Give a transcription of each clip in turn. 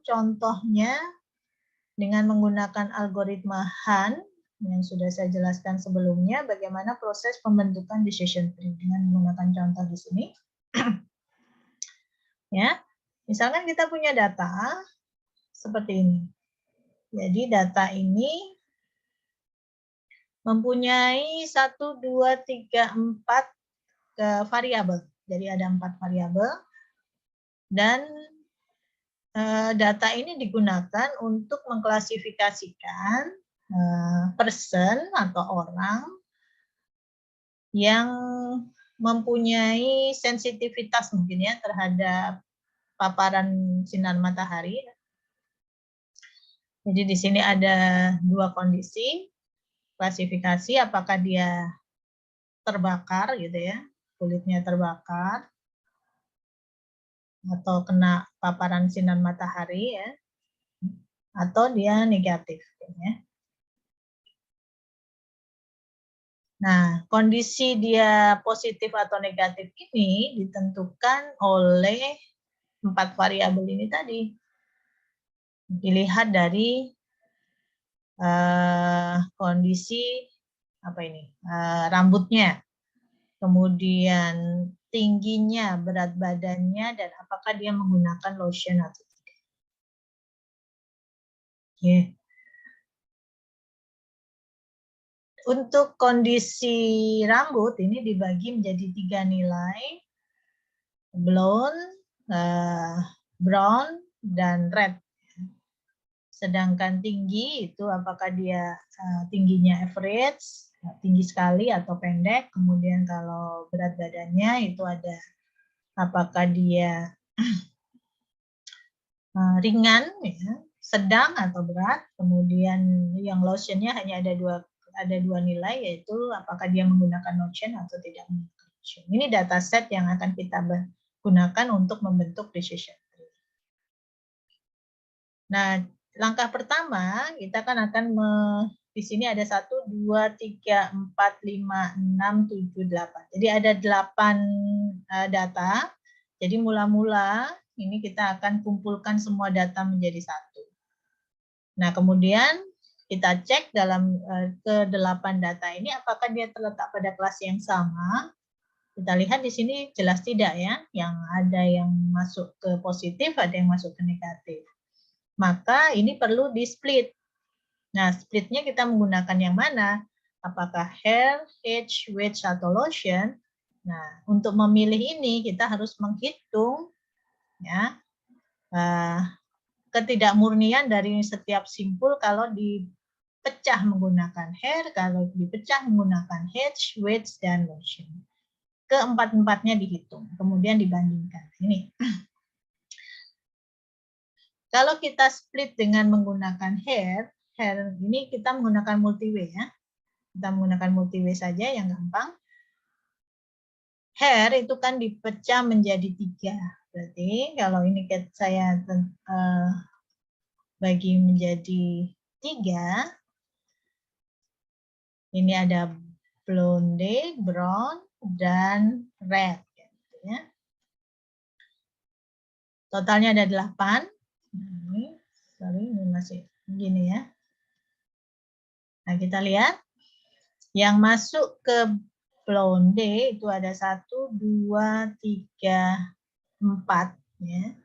contohnya dengan menggunakan algoritma Han yang sudah saya jelaskan sebelumnya, bagaimana proses pembentukan decision tree dengan menggunakan contoh di sini. Ya, misalkan kita punya data seperti ini. Jadi data ini mempunyai 1, 2, 3, 4 variabel. Jadi ada 4 variabel dan data ini digunakan untuk mengklasifikasikan person atau orang yang mempunyai sensitivitas mungkin ya terhadap paparan sinar matahari. Jadi di sini ada 2 kondisi klasifikasi, apakah dia terbakar gitu ya, kulitnya terbakar atau kena paparan sinar matahari ya, atau dia negatif ya. Nah, kondisi dia positif atau negatif ini ditentukan oleh 4 variabel ini tadi. Dilihat dari kondisi apa ini, rambutnya, kemudian tingginya, berat badannya, dan apakah dia menggunakan lotion atau tidak. Okay. Untuk kondisi rambut ini dibagi menjadi 3 nilai, blonde, brown, dan red. Sedangkan tinggi itu apakah dia tingginya average, tinggi sekali atau pendek. Kemudian kalau berat badannya itu ada apakah dia ringan, ya, sedang atau berat. Kemudian yang lotionnya hanya ada dua nilai, yaitu apakah dia menggunakan lotion atau tidak menggunakan lotion. Ini dataset yang akan kita gunakan untuk membentuk decision tree. Nah, langkah pertama kita kan akan di sini ada 1, 2, 3, 4, 5, 6, 7, 8. Jadi ada 8 data. Jadi mula-mula ini kita akan kumpulkan semua data menjadi 1. Nah, kemudian kita cek dalam ke-8 data ini apakah dia terletak pada kelas yang sama. Kita lihat di sini jelas tidak ya, yang ada yang masuk ke positif, ada yang masuk ke negatif. Maka ini perlu di-split. Nah, splitnya kita menggunakan yang mana? Apakah hair, age, weight, atau lotion? Nah, untuk memilih ini kita harus menghitung ya ketidakmurnian dari setiap simpul kalau dipecah menggunakan hair, kalau dipecah menggunakan age, weight, dan lotion. Keempat-empatnya dihitung, kemudian dibandingkan. Ini. Kalau kita split dengan menggunakan hair ini kita menggunakan multi-way ya. Kita menggunakan multi-way saja yang gampang. Hair itu kan dipecah menjadi 3. Berarti kalau ini saya bagi menjadi 3. Ini ada blonde, brown, dan red. Gitu ya. Totalnya ada 8. Ini masih begini ya. Nah, kita lihat yang masuk ke blonde itu ada 1, 2, 3, 4 ya.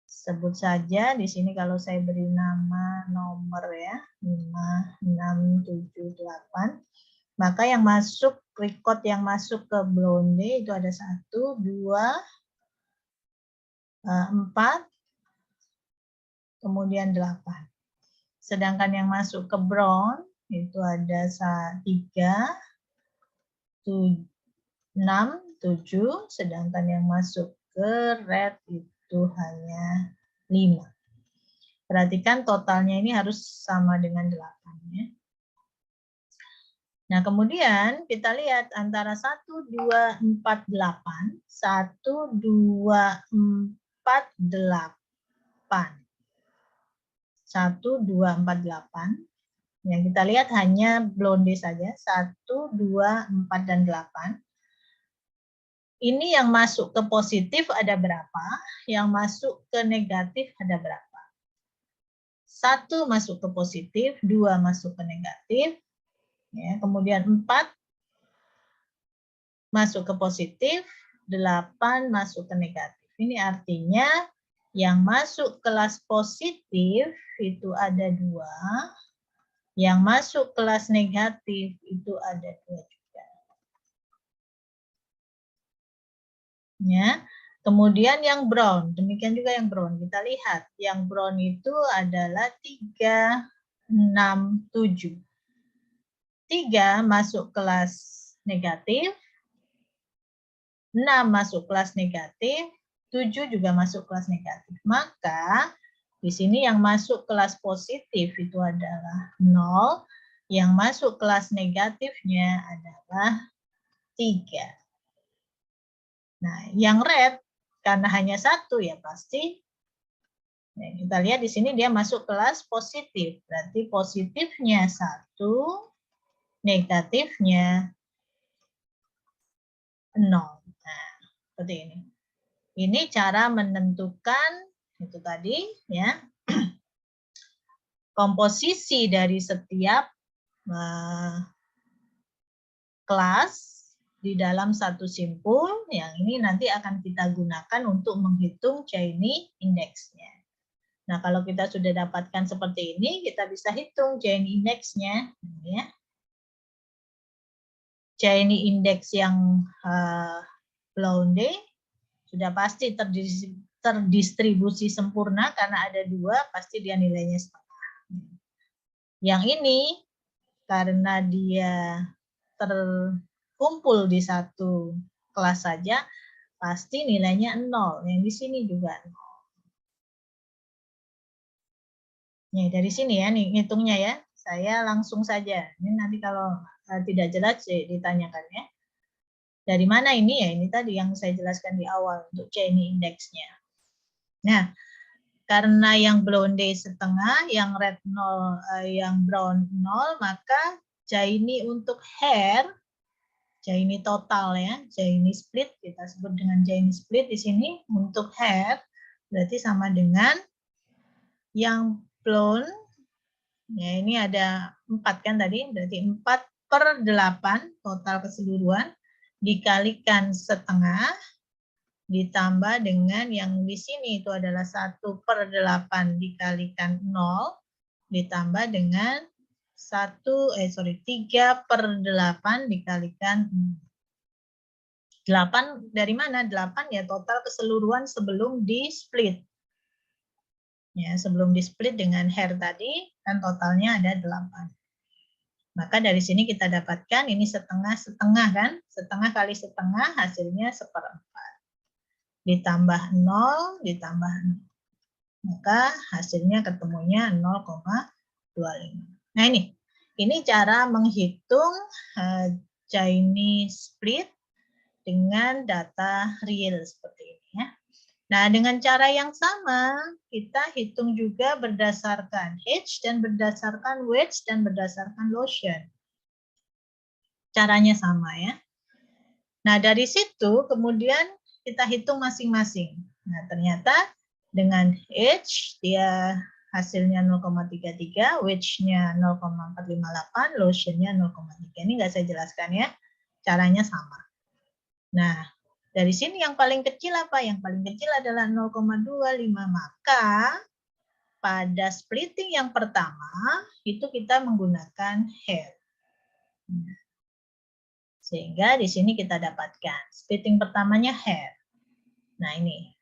Sebut saja di sini kalau saya beri nama nomor ya, 5, 6, 7, 8. Maka yang masuk record yang masuk ke blonde itu ada 1, 2, 4, kemudian 8. Sedangkan yang masuk ke brown itu ada 3, 6, 7, sedangkan yang masuk ke red itu hanya 5. Perhatikan totalnya ini harus sama dengan 8 ya. Nah, kemudian kita lihat antara 1, 2, 4, 8, 1, 2, 4, 8. 1, 2, 4, 8. Yang kita lihat hanya blonde saja, 1, 2, 4, dan 8. Ini yang masuk ke positif ada berapa, yang masuk ke negatif ada berapa. 1 masuk ke positif, 2 masuk ke negatif, ya, kemudian 4 masuk ke positif, 8 masuk ke negatif. Ini artinya yang masuk kelas positif itu ada 2, yang masuk kelas negatif itu ada 2 juga. Ya. Kemudian yang brown, demikian juga yang brown. Kita lihat, yang brown itu adalah 3, 6, 7. 3 masuk kelas negatif, 6 masuk kelas negatif, 7 juga masuk kelas negatif. Maka di sini yang masuk kelas positif itu adalah 0, yang masuk kelas negatifnya adalah 3. Nah, yang red karena hanya 1 ya pasti. Ya, kita lihat di sini dia masuk kelas positif. Berarti positifnya 1, negatifnya 0. Nah, seperti ini. Ini cara menentukan itu tadi ya. Komposisi dari setiap kelas di dalam satu simpul yang ini nanti akan kita gunakan untuk menghitung Gini indeksnya. Nah, kalau kita sudah dapatkan seperti ini, kita bisa hitung Gini indeksnya. Ya. Gini indeks yang blonde sudah pasti terdistribusi sempurna karena ada 2, pasti dia nilainya setengah. Yang ini karena dia terkumpul di satu kelas saja, pasti nilainya 0. Yang di sini juga 0. Nih, dari sini ya, nih hitungnya ya. Saya langsung saja. Ini nanti kalau tidak jelas ditanyakan ya. Dari mana ini ya? Ini tadi yang saya jelaskan di awal untuk Gini indeksnya. Nah, karena yang blonde setengah, yang red 0, yang brown 0, maka Gini untuk hair, Gini total ya, Gini split, kita sebut dengan Gini split di sini untuk hair, berarti sama dengan yang blonde, ya ini ada 4 kan tadi, berarti 4/8 total keseluruhan, dikalikan setengah, ditambah dengan yang di sini itu adalah 1/8 dikalikan 0, ditambah dengan 3/8 dikalikan 8 dari mana? 8 ya total keseluruhan sebelum di split. Ya, sebelum di split dengan hair tadi kan totalnya ada 8. Maka dari sini kita dapatkan ini setengah-setengah kan? Setengah kali setengah hasilnya 1/4. Ditambah 0, ditambah 0. Maka hasilnya ketemunya 0,25. Nah ini cara menghitung Gini split dengan data real seperti ini ya. Nah, dengan cara yang sama, kita hitung juga berdasarkan age dan berdasarkan weight dan berdasarkan lotion. Caranya sama ya. Nah, dari situ kemudian kita hitung masing-masing. Nah, ternyata dengan age dia hasilnya 0,33, weight-nya 0,458, lotion-nya 0,3. Ini nggak saya jelaskan ya. Caranya sama. Nah, dari sini yang paling kecil apa? Yang paling kecil adalah 0,25. Maka pada splitting yang pertama itu kita menggunakan hair. Sehingga di sini kita dapatkan splitting pertamanya hair. Nah ini.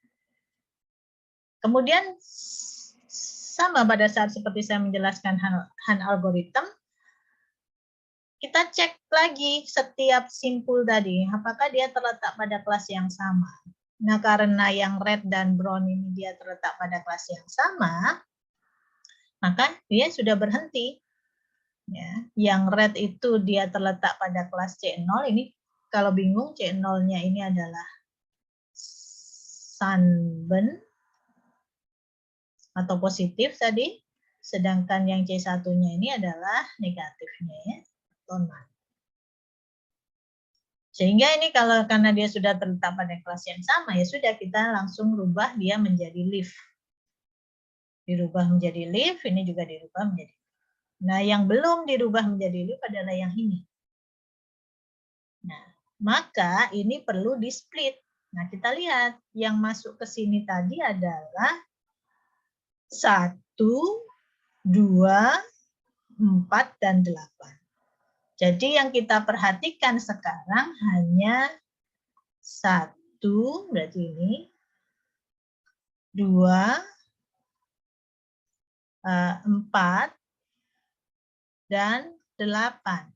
Kemudian sama pada saat seperti saya menjelaskan Han algorithm, kita cek lagi setiap simpul tadi, apakah dia terletak pada kelas yang sama. Nah, karena yang red dan brown ini dia terletak pada kelas yang sama, maka dia sudah berhenti. Ya, yang red itu dia terletak pada kelas C0, ini kalau bingung C0-nya ini adalah sunburn atau positif tadi, sedangkan yang C1-nya ini adalah negatifnya ya, tonan. Sehingga ini karena dia sudah terletak pada kelas yang sama, ya sudah kita langsung rubah dia menjadi leaf. dirubah menjadi leaf, ini juga dirubah menjadi. Nah, yang belum dirubah menjadi leaf adalah yang ini. Nah, maka ini perlu di-split. Nah, kita lihat yang masuk ke sini tadi adalah 1, 2, 4, dan 8. Jadi yang kita perhatikan sekarang hanya 1, berarti ini, 2, 4, dan 8.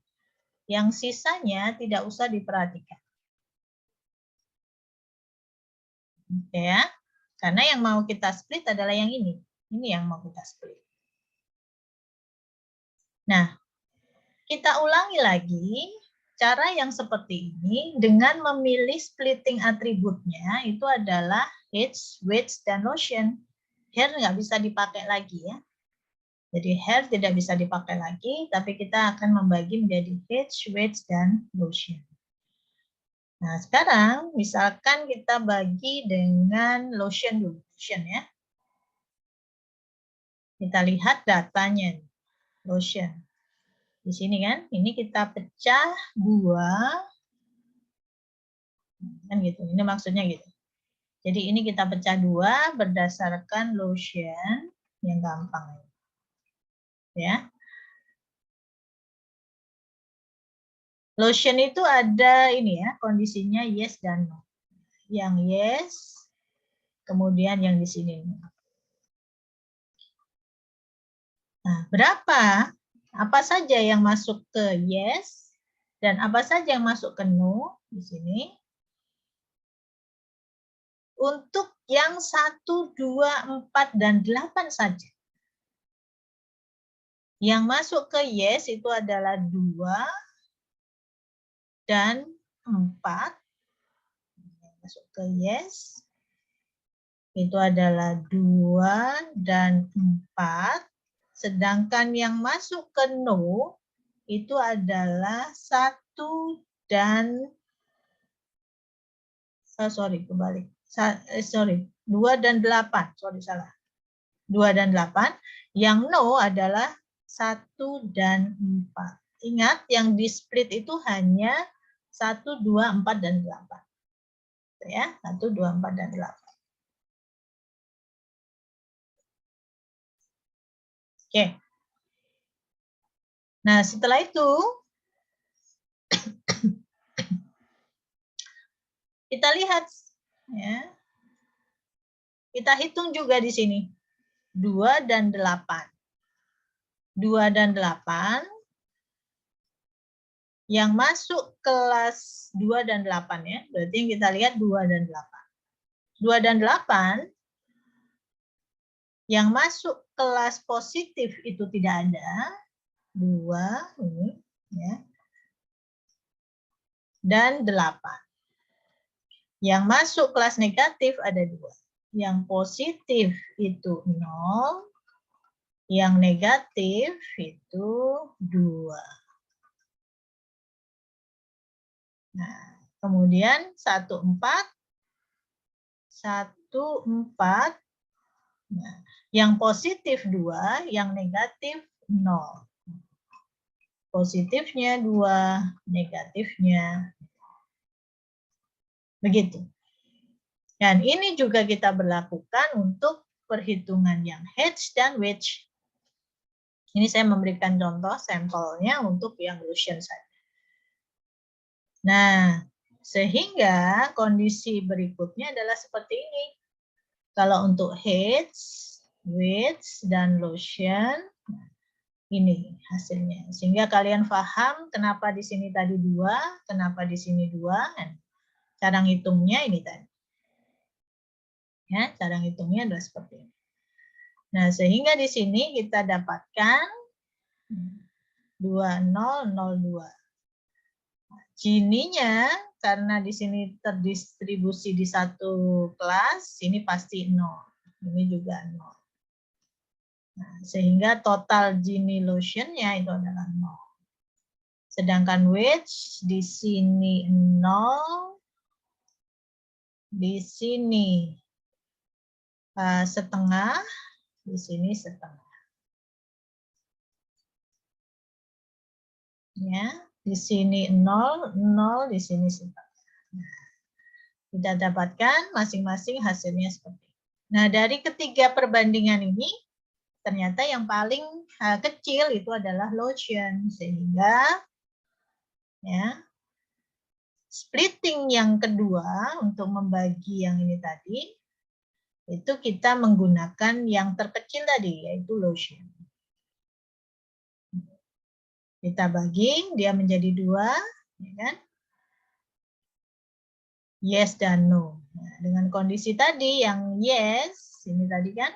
Yang sisanya tidak usah diperhatikan. Oke ya. Karena yang mau kita split adalah yang ini. Ini yang mau kita split. Nah, kita ulangi lagi cara yang seperti ini dengan memilih splitting atributnya itu adalah H, width, dan lotion. Hair nggak bisa dipakai lagi ya. Jadi hair tidak bisa dipakai lagi, tapi kita akan membagi menjadi H, width, dan lotion. Nah, sekarang misalkan kita bagi dengan lotion dulu. Lotion ya. Kita lihat datanya. Lotion. Di sini kan, ini kita pecah 2. Kan gitu, ini maksudnya gitu. Jadi ini kita pecah 2 berdasarkan lotion yang gampang. Ya. Lotion itu ada ini ya, kondisinya yes dan no. Yang yes, kemudian yang di sini. Nah, berapa? Apa saja yang masuk ke yes dan apa saja yang masuk ke no di sini? Untuk yang 1, 2, 4, dan 8 saja. Yang masuk ke yes itu adalah 2 dan 4. Yang masuk ke yes itu adalah 2 dan 4. Sedangkan yang masuk ke no itu adalah 1 dan 2 dan 8. Sorry, salah. 2 dan 8. Yang no adalah 1 dan 4. Ingat, yang di split itu hanya 1, 2, 4, dan 8. Ya, 1, 2, 4, dan 8. Oke. Nah, setelah itu kita lihat ya. Kita hitung juga di sini. 2 dan 8. 2 dan 8 yang masuk kelas 2 dan 8 ya. Berarti yang kita lihat 2 dan 8. 2 dan 8 yang masuk kelas positif itu tidak ada. 2 ini ya. Dan 8. Yang masuk kelas negatif ada 2. Yang positif itu 0. Yang negatif itu 2. Nah, kemudian 1, 4. 1, 4. Nah, yang positif 2, yang negatif 0. Positifnya 2, negatifnya. Begitu. Dan ini juga kita berlakukan untuk perhitungan yang H dan width. Ini saya memberikan contoh sampelnya untuk yang lotion saja. Nah, sehingga kondisi berikutnya adalah seperti ini. Kalau untuk H, width, dan lotion, ini hasilnya. Sehingga kalian paham kenapa di sini tadi 2, kenapa di sini 2. Cara ngitungnya ini tadi. Ya, cara ngitungnya adalah seperti ini. Nah, sehingga di sini kita dapatkan 2002. Gini-nya karena di sini terdistribusi di satu kelas, ini pasti 0. Ini juga 0. Nah, sehingga total Gini lotion-nya itu adalah 0. Sedangkan width di sini 0, di sini setengah, di sini setengah. Ya, di sini 0, 0, di sini setengah. Nah, kita dapatkan masing-masing hasilnya seperti ini. Nah, dari ketiga perbandingan ini, ternyata yang paling kecil itu adalah Losien. Sehingga ya, splitting yang kedua untuk membagi yang ini tadi, itu kita menggunakan yang terkecil tadi, yaitu Losien. Kita bagi, dia menjadi 2, ya kan? Yes dan no. Nah, dengan kondisi tadi yang yes, ini tadi kan,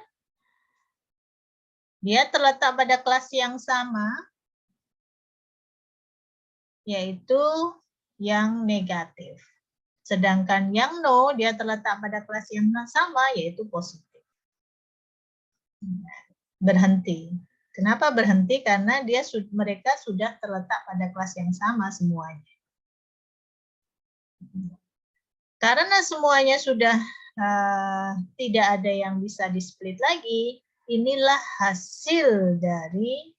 dia terletak pada kelas yang sama, yaitu yang negatif. Sedangkan yang no, dia terletak pada kelas yang sama, yaitu positif. Berhenti. Kenapa berhenti? Karena mereka sudah terletak pada kelas yang sama semuanya. Karena semuanya sudah tidak ada yang bisa di-split lagi, inilah hasil dari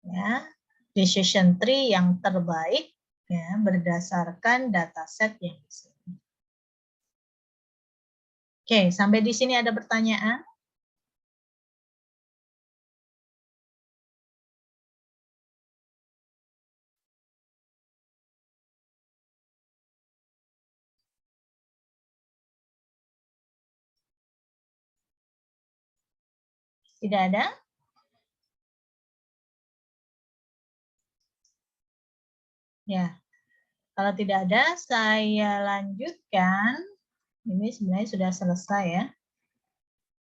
ya, decision tree yang terbaik ya, berdasarkan dataset yang di sini. Oke, sampai di sini ada pertanyaan? Tidak ada? Ya, kalau tidak ada, saya lanjutkan. Ini sebenarnya sudah selesai ya.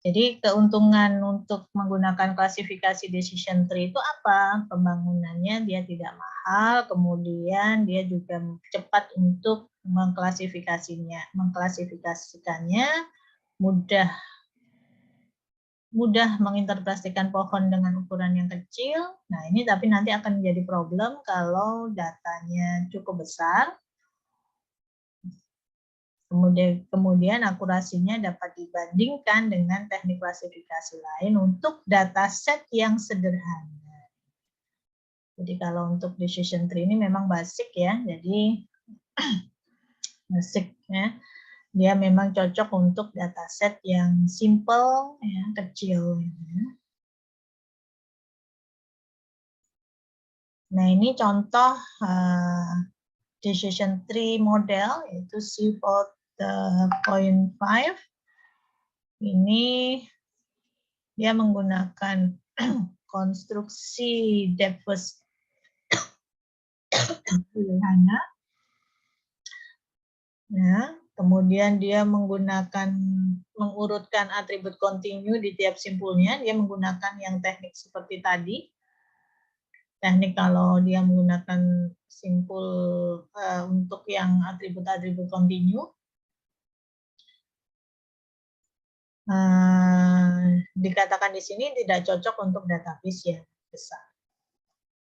Jadi keuntungan untuk menggunakan klasifikasi decision tree itu apa? Pembangunannya dia tidak mahal, kemudian dia juga cepat untuk mengklasifikasikannya, mudah menginterpretasikan pohon dengan ukuran yang kecil. Nah, ini tapi nanti akan menjadi problem kalau datanya cukup besar. Kemudian akurasinya dapat dibandingkan dengan teknik klasifikasi lain untuk dataset yang sederhana. Jadi kalau untuk decision tree ini memang basic ya, jadi basic ya. Dia memang cocok untuk dataset yang simple, ya, kecil. Ya. Nah ini contoh decision tree model, yaitu C4.5. Ini dia menggunakan konstruksi depth first sederhana. Ya, kemudian dia mengurutkan atribut kontinu di tiap simpulnya. Dia menggunakan yang teknik seperti tadi. Teknik kalau dia menggunakan simpul untuk yang atribut-atribut kontinu. Dikatakan di sini tidak cocok untuk database yang besar.